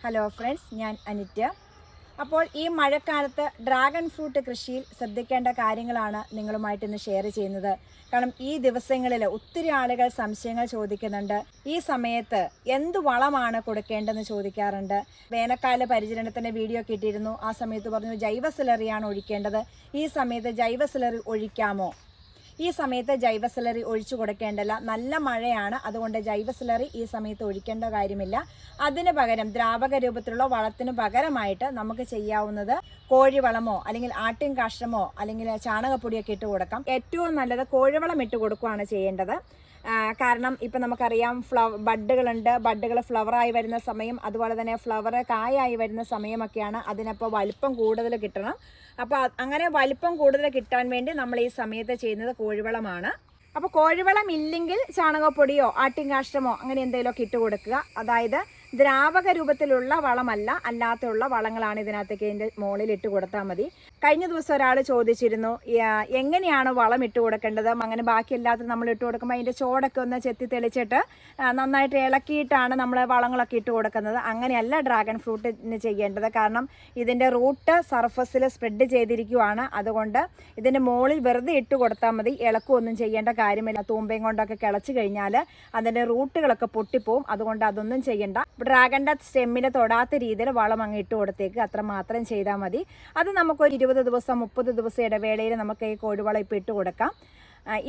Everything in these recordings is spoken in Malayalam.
ഹലോ ഫ്രണ്ട്സ്, ഞാൻ അനിറ്റ. അപ്പോൾ ഈ മഴക്കാലത്ത് ഡ്രാഗൺ ഫ്രൂട്ട് കൃഷിയിൽ ശ്രദ്ധിക്കേണ്ട കാര്യങ്ങളാണ് നിങ്ങളുമായിട്ട് ഇന്ന് ഷെയർ ചെയ്യുന്നത്. കാരണം ഈ ദിവസങ്ങളിൽ ഒത്തിരി ആളുകൾ സംശയങ്ങൾ ചോദിക്കുന്നുണ്ട്. ഈ സമയത്ത് എന്ത് വളമാണ് കൊടുക്കേണ്ടതെന്ന് ചോദിക്കാറുണ്ട്. വേനൽക്കാല പരിചരണത്തിൻ്റെ വീഡിയോ കിട്ടിയിരുന്നു. ആ സമയത്ത് പറഞ്ഞു ജൈവ സ്ലറിയാണ് ഒഴിക്കേണ്ടത്. ഈ സമയത്ത് ജൈവ സ്ലറി ഒഴിക്കാമോ? ഈ സമയത്ത് ജൈവ സ്ലറി ഒഴിച്ചു കൊടുക്കേണ്ടല്ല. നല്ല മഴയാണ്, അതുകൊണ്ട് ജൈവ സ്ലറി ഈ സമയത്ത് ഒഴിക്കേണ്ട കാര്യമില്ല. അതിന് പകരം ദ്രാവക രൂപത്തിലുള്ള വളത്തിന് പകരമായിട്ട് നമുക്ക് ചെയ്യാവുന്നത് കോഴിവളമോ അല്ലെങ്കിൽ ആട്ടിൻ കാഷ്ടമോ അല്ലെങ്കിൽ ചാണകപ്പൊടിയൊക്കെ ഇട്ട് കൊടുക്കാം. ഏറ്റവും നല്ലത് കോഴിവളം ഇട്ട് കൊടുക്കുകയാണ് ചെയ്യേണ്ടത്. കാരണം ഇപ്പം നമുക്കറിയാം ബഡ്ഡുകളുണ്ട്. ബഡ്ഡുകൾ ഫ്ലവറായി വരുന്ന സമയം, അതുപോലെ തന്നെ ഫ്ലവർ കായായി വരുന്ന സമയമൊക്കെയാണ്. അതിനപ്പോൾ വലിപ്പം കൂടുതൽ കിട്ടണം. അപ്പോൾ അങ്ങനെ വലിപ്പം കൂടുതൽ കിട്ടാൻ വേണ്ടി നമ്മൾ ഈ സമയത്ത് ചെയ്യുന്നത് കോഴിവളമാണ്. അപ്പോൾ കോഴിവളം ഇല്ലെങ്കിൽ ചാണകപ്പൊടിയോ ആട്ടിൻകാഷ്ടമോ അങ്ങനെ എന്തെങ്കിലുമൊക്കെ ഇട്ട് കൊടുക്കുക. അതായത് ദ്രാവക രൂപത്തിലുള്ള വളമല്ല, അല്ലാത്തുള്ള വളങ്ങളാണ് ഇതിനകത്തേക്ക് ഇതിൻ്റെ മുകളിൽ ഇട്ട് കൊടുത്താൽ മതി. കഴിഞ്ഞ ദിവസം ഒരാൾ ചോദിച്ചിരുന്നു എങ്ങനെയാണ് വളം ഇട്ട് കൊടുക്കേണ്ടത്. അങ്ങനെ ബാക്കിയല്ലാത്ത നമ്മൾ ഇട്ട് കൊടുക്കുമ്പോൾ അതിൻ്റെ ചോടൊക്കെ ഒന്ന് ചെത്തി തെളിച്ചിട്ട് നന്നായിട്ട് ഇളക്കിയിട്ടാണ് നമ്മൾ വളങ്ങളൊക്കെ ഇട്ട് കൊടുക്കുന്നത്. അങ്ങനെയല്ല ഡ്രാഗൺ ഫ്രൂട്ടിന് ചെയ്യേണ്ടത്. കാരണം ഇതിൻ്റെ റൂട്ട് സർഫസിൽ സ്പ്രെഡ് ചെയ്തിരിക്കുവാണ്. അതുകൊണ്ട് ഇതിൻ്റെ മുകളിൽ വെറുതെ ഇട്ട് കൊടുത്താൽ മതി. ഇളക്കമൊന്നും ചെയ്യേണ്ട കാര്യമില്ല. തൂമ്പയും കൊണ്ടൊക്കെ കിളച്ച് കഴിഞ്ഞാൽ അതിൻ്റെ റൂട്ടുകളൊക്കെ പൊട്ടിപ്പോവും. അതുകൊണ്ട് അതൊന്നും ചെയ്യണ്ട. ഡ്രാഗണിൻ്റെ സ്റ്റെമ്മിൽ തൊടാത്ത രീതിയിൽ വളം അങ്ങ് ഇട്ട് കൊടുത്തേക്ക്, അത്ര മാത്രം ചെയ്താൽ മതി. അത് നമുക്കൊരു 20 ദിവസം 30 ദിവസം ഇടവേളയിൽ നമുക്ക് ഈ കോഴിവളം ഇപ്പോൾ ഇട്ട് കൊടുക്കാം.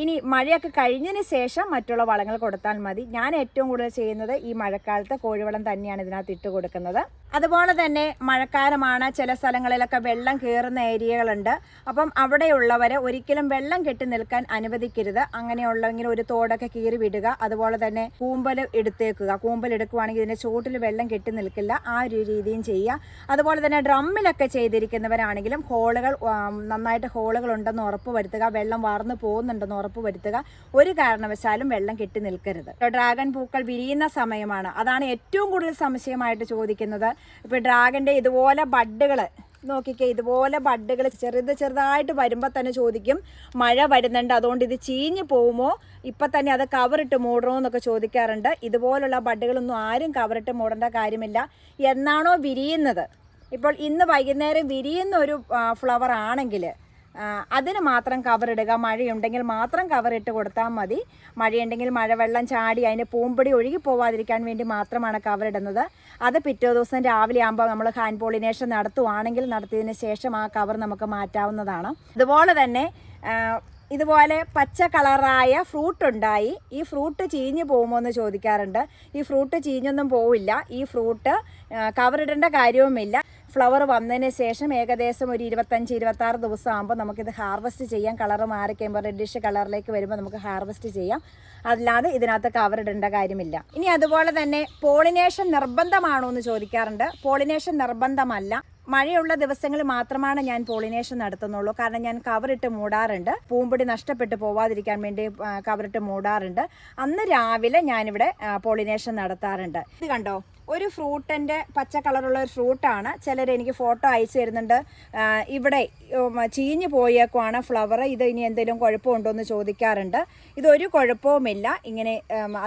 ഇനി മഴയൊക്കെ കഴിഞ്ഞതിന് ശേഷം മറ്റുള്ള വളങ്ങൾ കൊടുത്താൽ മതി. ഞാൻ ഏറ്റവും കൂടുതൽ ചെയ്യുന്നത് ഈ മഴക്കാലത്ത് കോഴിവളം തന്നെയാണ് ഇതിനകത്ത് ഇട്ട് കൊടുക്കുന്നത്. അതുപോലെ തന്നെ മഴക്കാലമാണ്, ചില സ്ഥലങ്ങളിലൊക്കെ വെള്ളം കയറുന്ന ഏരിയകളുണ്ട്. അപ്പം അവിടെയുള്ളവർ ഒരിക്കലും വെള്ളം കെട്ടി നിൽക്കാൻ അനുവദിക്കരുത്. അങ്ങനെയുള്ളെങ്കിൽ ഒരു തോടൊക്കെ കീറി വിടുക. അതുപോലെ തന്നെ കൂമ്പൽ എടുത്തേക്കുക. കൂമ്പൽ എടുക്കുകയാണെങ്കിൽ ഇതിൻ്റെ ചുവട്ടിൽ വെള്ളം കെട്ടി നിൽക്കില്ല. ആ ഒരു രീതിയും ചെയ്യുക. അതുപോലെ തന്നെ ഡ്രമ്മിലൊക്കെ ചെയ്തിരിക്കുന്നവരാണെങ്കിലും നന്നായിട്ട് ഹോളുകൾ ഉണ്ടെന്ന് ഉറപ്പ് വരുത്തുക. വെള്ളം വാർന്നു പോകുന്നുണ്ട് ഉറപ്പ് വരുത്തുക. ഒരു കാരണവശാലും വെള്ളം കെട്ടി നിൽക്കരുത്. ഡ്രാഗൺ പൂക്കൾ വിരിയുന്ന സമയമാണ്. അതാണ് ഏറ്റവും കൂടുതൽ സംശയമായിട്ട് ചോദിക്കുന്നത്. ഇപ്പോൾ ഡ്രാഗൻ്റെ ഇതുപോലെ ബഡ്ഡുകൾ നോക്കിക്കേ, ഇതുപോലെ ബഡ്ഡുകൾ ചെറുതായിട്ട് വരുമ്പോൾ തന്നെ ചോദിക്കും മഴ വരുന്നുണ്ട്, അതുകൊണ്ട് ഇത് ചീഞ്ഞു പോകുമോ, ഇപ്പം തന്നെ അത് കവറിട്ട് മൂടണോ എന്നൊക്കെ ചോദിക്കാറുണ്ട്. ഇതുപോലുള്ള ബഡ്ഡുകളൊന്നും ആരും കവറിട്ട് മൂടേണ്ട കാര്യമില്ല. എന്നാണോ വിരിയുന്നത്, ഇപ്പോൾ ഇന്ന് വൈകുന്നേരം വിരിയുന്ന ഒരു ഫ്ലവർ ആണെങ്കിൽ അതിന് മാത്രം കവറിടുക. മഴയുണ്ടെങ്കിൽ മാത്രം കവറിട്ട് കൊടുത്താൽ മതി. മഴയുണ്ടെങ്കിൽ മഴവെള്ളം ചാടി അതിൻ്റെ പൂമ്പൊടി ഒഴുകി പോവാതിരിക്കാൻ വേണ്ടി മാത്രമാണ് കവറിടുന്നത്. അത് പിറ്റേ ദിവസം രാവിലെ ആകുമ്പോൾ നമ്മൾ ഹാൻഡ് പോളിനേഷൻ നടത്തുവാണെങ്കിൽ നടത്തിയതിന് ശേഷം ആ കവർ നമുക്ക് മാറ്റാവുന്നതാണ്. അതുപോലെ തന്നെ ഇതുപോലെ പച്ച കളറായ ഫ്രൂട്ട് ഉണ്ടായി, ഈ ഫ്രൂട്ട് ചീഞ്ഞു പോകുമോ എന്ന് ചോദിക്കാറുണ്ട്. ഈ ഫ്രൂട്ട് ചീഞ്ഞൊന്നും പോവില്ല. ഈ ഫ്രൂട്ട് കവറിടേണ്ട കാര്യവുമില്ല. ഫ്ലവർ വന്നതിന് ശേഷം ഏകദേശം ഒരു 25-26 ദിവസം ആകുമ്പോൾ നമുക്കിത് ഹാർവെസ്റ്റ് ചെയ്യാം. കളർ മാറിക്കഴിയുമ്പോൾ റെഡിഷ് കളറിലേക്ക് വരുമ്പോൾ നമുക്ക് ഹാർവെസ്റ്റ് ചെയ്യാം. അല്ലാതെ ഇതിനകത്ത് കവറിടേണ്ട കാര്യമില്ല. ഇനി അതുപോലെ തന്നെ പോളിനേഷൻ നിർബന്ധമാണോ എന്ന് ചോദിക്കാറുണ്ട്. പോളിനേഷൻ നിർബന്ധമല്ല. മഴയുള്ള ദിവസങ്ങളിൽ മാത്രമാണ് ഞാൻ പോളിനേഷൻ നടത്തുന്നുള്ളൂ. കാരണം ഞാൻ കവറിട്ട് മൂടാറുണ്ട്. പൂമ്പൊടി നഷ്ടപ്പെട്ടു പോവാതിരിക്കാൻ വേണ്ടി കവറിട്ട് മൂടാറുണ്ട്. അന്ന് രാവിലെ ഞാനിവിടെ പോളിനേഷൻ നടത്താറുണ്ട്. ഇത് കണ്ടോ, ഒരു ഫ്രൂട്ടിൻ്റെ പച്ച കളറുള്ള ഒരു ഫ്രൂട്ടാണ്. ചിലർ എനിക്ക് ഫോട്ടോ അയച്ചു തരുന്നുണ്ട്. ഇവിടെ ചീഞ്ഞു പോയേക്കുവാണ് ഫ്ലവർ, ഇത് ഇനി എന്തെങ്കിലും കുഴപ്പമുണ്ടോ എന്ന് ചോദിക്കാറുണ്ട്. ഇതൊരു കുഴപ്പവുമില്ല. ഇങ്ങനെ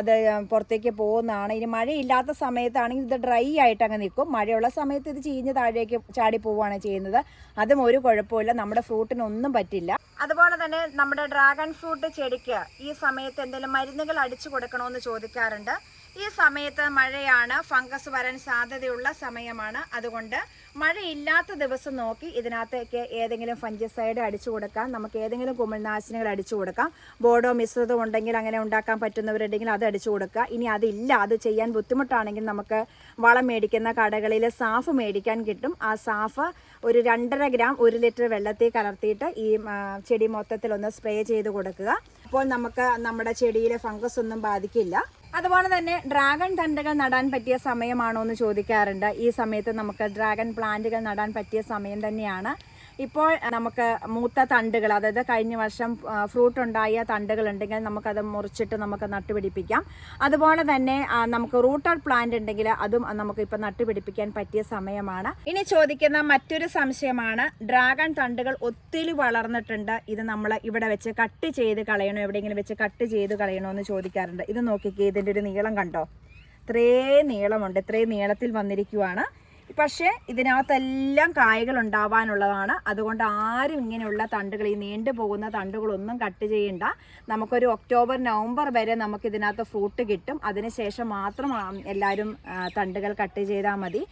അത് പുറത്തേക്ക് പോകുന്നതാണ്. ഇനി മഴയില്ലാത്ത സമയത്താണെങ്കിൽ ഇത് ഡ്രൈ ആയിട്ട് അങ്ങ് നിൽക്കും. മഴയുള്ള സമയത്ത് ഇത് ചീഞ്ഞ് താഴേക്ക് ചാടി പോവുകയാണ് ചെയ്യുന്നത്. അതും ഒരു കുഴപ്പമില്ല. നമ്മുടെ ഫ്രൂട്ടിനൊന്നും പറ്റില്ല. അതുപോലെ തന്നെ നമ്മുടെ ഡ്രാഗൺ ഫ്രൂട്ട് ചെടിക്ക് ഈ സമയത്ത് എന്തെങ്കിലും മരുന്നുകൾ അടിച്ചു കൊടുക്കണമെന്ന് ചോദിക്കാറുണ്ട്. ഈ സമയത്ത് മഴയാണ്, ഫംഗസ് വരാൻ സാധ്യതയുള്ള സമയമാണ്. അതുകൊണ്ട് മഴയില്ലാത്ത ദിവസം നോക്കി ഇതിനകത്തേക്ക് ഏതെങ്കിലും ഫംഗിസൈഡ് അടിച്ചു കൊടുക്കാം. നമുക്ക് ഏതെങ്കിലും കുമിൾനാശിനികൾ അടിച്ചു കൊടുക്കാം. ബോർഡോ മിശ്രിതം ഉണ്ടെങ്കിൽ അങ്ങനെ ഉണ്ടാക്കാൻ പറ്റുന്നവരുണ്ടെങ്കിൽ അത് അടിച്ചു കൊടുക്കുക. ഇനി അതില്ല, അത് ചെയ്യാൻ ബുദ്ധിമുട്ടാണെങ്കിൽ നമുക്ക് വളം മേടിക്കുന്ന കടകളിൽ സാഫ് മേടിക്കാൻ കിട്ടും. ആ സാഫ് ഒരു 2.5 ഗ്രാം 1 ലിറ്റർ വെള്ളത്തിൽ കലർത്തിയിട്ട് ഈ ചെടി മൊത്തത്തിലൊന്ന് സ്പ്രേ ചെയ്ത് കൊടുക്കുക. അപ്പോൾ നമുക്ക് നമ്മുടെ ചെടിയിലെ ഫംഗസ് ഒന്നും ബാധിക്കില്ല. അതുപോലെ തന്നെ ഡ്രാഗൺ തണ്ടുകൾ നടാൻ പറ്റിയ സമയമാണോ എന്ന് ചോദിക്കാറുണ്ട്. ഈ സമയത്ത് നമുക്ക് ഡ്രാഗൺ പ്ലാന്റുകൾ നടാൻ പറ്റിയ സമയം തന്നെയാണ്. ഇപ്പോൾ നമുക്ക് മൂത്ത തണ്ടുകൾ, അതായത് കഴിഞ്ഞ വർഷം ഫ്രൂട്ട് ഉണ്ടായ തണ്ടുകൾ ഉണ്ടെങ്കിൽ നമുക്കത് മുറിച്ചിട്ട് നമുക്ക് നട്ടുപിടിപ്പിക്കാം. അതുപോലെ തന്നെ നമുക്ക് റൂട്ടഡ് പ്ലാന്റ് ഉണ്ടെങ്കിൽ അതും നമുക്കിപ്പോൾ നട്ടുപിടിപ്പിക്കാൻ പറ്റിയ സമയമാണ്. ഇനി ചോദിക്കുന്ന മറ്റൊരു സംശയമാണ്, ഡ്രാഗൺ തണ്ടുകൾ ഒത്തിരി വളർന്നിട്ടുണ്ട്, ഇത് നമ്മൾ ഇവിടെ വെച്ച് കട്ട് ചെയ്ത് കളയണോ, എവിടെയെങ്കിലും വെച്ച് കട്ട് ചെയ്ത് കളയണോ എന്ന് ചോദിക്കാറുണ്ട്. ഇത് നോക്കിക്കേ, ഇതിൻ്റെ ഒരു നീളം കണ്ടോ, ഇത്രയും നീളമുണ്ട്, ഇത്രയും നീളത്തിൽ വന്നിരിക്കുവാണ്. പക്ഷേ ഇതിനകത്തെല്ലാം കായകൾ ഉണ്ടാവാനുള്ളതാണ്. അതുകൊണ്ട് ആരും ഇങ്ങനെയുള്ള തണ്ടുകൾ, ഈ നീണ്ടു പോകുന്ന തണ്ടുകളൊന്നും കട്ട് ചെയ്യണ്ട. നമുക്കൊരു ഒക്ടോബർ നവംബർ വരെ നമുക്ക് ഇതിനകത്ത് ഫ്രൂട്ട് കിട്ടും. അതിനുശേഷം മാത്രം എല്ലാവരും തണ്ടുകൾ കട്ട് ചെയ്താൽ മതി.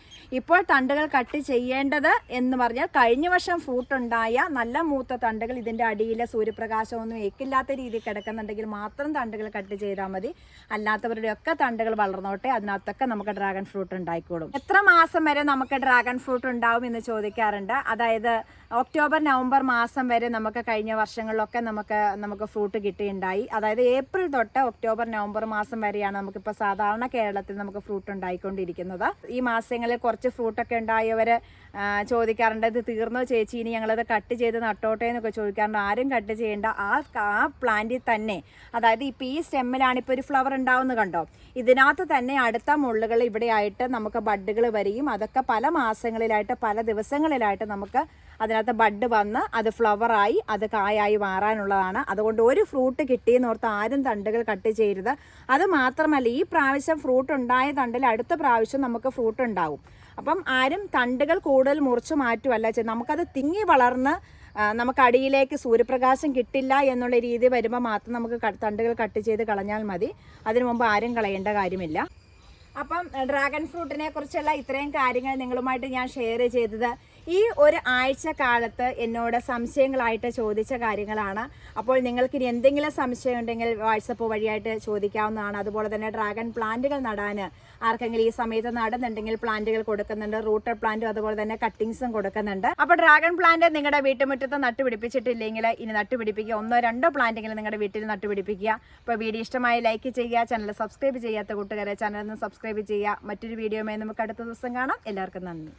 ഇപ്പോൾ തണ്ടുകൾ കട്ട് ചെയ്യേണ്ടത് എന്ന് പറഞ്ഞാൽ കഴിഞ്ഞ വർഷം ഫ്രൂട്ട് ഉണ്ടായ നല്ല മൂത്ത തണ്ടുകൾ, ഇതിൻ്റെ അടിയിൽ സൂര്യപ്രകാശമൊന്നും ഏക്കില്ലാത്ത രീതിയിൽ കിടക്കുന്നുണ്ടെങ്കിൽ മാത്രം തണ്ടുകൾ കട്ട് ചെയ്താൽ മതി. അല്ലാത്തവരുടെയൊക്കെ തണ്ടുകൾ വളർന്നോട്ടെ, അതിനകത്തൊക്കെ നമുക്ക് ഡ്രാഗൺ ഫ്രൂട്ട് ഉണ്ടായിക്കോളും. എത്ര മാസം വരെ നമുക്ക് ഡ്രാഗൺ ഫ്രൂട്ട് ഉണ്ടാവും എന്ന് ചോദിക്കാറുണ്ട്. അതായത് ഒക്ടോബർ നവംബർ മാസം വരെ നമുക്ക് കഴിഞ്ഞ വർഷങ്ങളിലൊക്കെ നമുക്ക് ഫ്രൂട്ട് കിട്ടിയിട്ടുണ്ടായി. അതായത് ഏപ്രിൽ തൊട്ട് ഒക്ടോബർ നവംബർ മാസം വരെയാണ് നമുക്കിപ്പോൾ സാധാരണ കേരളത്തിൽ നമുക്ക് ഫ്രൂട്ട് ഉണ്ടായിക്കൊണ്ടിരിക്കുന്നത്. ഈ മാസങ്ങളിൽ കുറച്ച് ഫ്രൂട്ടൊക്കെ ഉണ്ടായവർ ചോദിക്കാറുണ്ട്, ഇത് തീർന്നോ ചേച്ചി, ഇനി ഞങ്ങളത് കട്ട് ചെയ്ത് നട്ടോട്ടെ എന്നൊക്കെ ചോദിക്കാറുണ്ട്. ആരും കട്ട് ചെയ്യേണ്ട. ആ പ്ലാന്റിൽ തന്നെ, അതായത് ഇപ്പോൾ ഈ സ്റ്റെമ്മിലാണ് ഇപ്പോൾ ഒരു ഫ്ലവർ ഉണ്ടാവുന്നത് കണ്ടോ, ഇതിനകത്ത് തന്നെ അടുത്ത മുള്ളുകൾ ഇവിടെ ആയിട്ട് നമുക്ക് ബഡ്ഡുകൾ വരികയും അതൊക്കെ പല മാസങ്ങളിലായിട്ട് പല ദിവസങ്ങളിലായിട്ട് നമുക്ക് അതിനകത്ത് ബഡ് വന്ന് അത് ഫ്ലവറായി അത് കായായി മാറാനുള്ളതാണ്. അതുകൊണ്ട് ഒരു ഫ്രൂട്ട് കിട്ടിയെന്നോർത്ത് ആരും തണ്ടുകൾ കട്ട് ചെയ്യരുത്. അത് മാത്രമല്ല, ഈ പ്രാവശ്യം ഫ്രൂട്ട് ഉണ്ടായ തണ്ടിൽ അടുത്ത പ്രാവശ്യം നമുക്ക് ഫ്രൂട്ട് ഉണ്ടാവും. അപ്പം ആരും തണ്ടുകൾ കൂടുതൽ മുറിച്ച് മാറ്റുമല്ല ചെയ്യുന്നത്. നമുക്കത് തിങ്ങി വളർന്ന് നമുക്ക് അടിയിലേക്ക് സൂര്യപ്രകാശം കിട്ടില്ല എന്നുള്ള രീതി വരുമ്പോൾ മാത്രം നമുക്ക് തണ്ടുകൾ കട്ട് ചെയ്ത് കളഞ്ഞാൽ മതി. അതിനു മുമ്പ് ആരും കളയേണ്ട കാര്യമില്ല. അപ്പം ഡ്രാഗൺ ഫ്രൂട്ടിനെ കുറിച്ചുള്ള ഇത്രയും കാര്യങ്ങൾ നിങ്ങളുമായിട്ട് ഞാൻ ഷെയർ ചെയ്തത് ഈ ഒരു ആഴ്ച കാലത്ത് എന്നോട് സംശയങ്ങളായിട്ട് ചോദിച്ച കാര്യങ്ങളാണ്. അപ്പോൾ നിങ്ങൾക്ക് ഇനി എന്തെങ്കിലും സംശയം ഉണ്ടെങ്കിൽ വാട്സപ്പ് വഴിയായിട്ട് ചോദിക്കാവുന്നതാണ്. അതുപോലെ തന്നെ ഡ്രാഗൺ പ്ലാന്റുകൾ നടാൻ ആർക്കെങ്കിലും ഈ സമയത്ത് നടുന്നുണ്ടെങ്കിൽ പ്ലാന്റുകൾ കൊടുക്കുന്നുണ്ട്. റൂട്ടഡ് പ്ലാന്റും അതുപോലെ തന്നെ കട്ടിങ്സും കൊടുക്കുന്നുണ്ട്. അപ്പോൾ ഡ്രാഗൺ പ്ലാന്റ് നിങ്ങളുടെ വീട്ടുമുറ്റത്ത് നട്ടുപിടിപ്പിച്ചിട്ടില്ലെങ്കിൽ ഇനി നട്ടുപിടിപ്പിക്കുക. 1-2 പ്ലാന്റെങ്കിലും നിങ്ങളുടെ വീട്ടിൽ നട്ടുപിടിപ്പിക്കുക. അപ്പോൾ വീഡിയോ ഇഷ്ടമായി ലൈക്ക് ചെയ്യുക. ചാനൽ സബ്സ്ക്രൈബ് ചെയ്യാത്ത കൂട്ടുകാരെ ചാനൽ ഒന്ന് സബ്സ്ക്രൈബ് ചെയ്യുക. മറ്റൊരു വീഡിയോയുമായി നമുക്ക് അടുത്ത ദിവസം കാണാം. എല്ലാവർക്കും നന്ദി.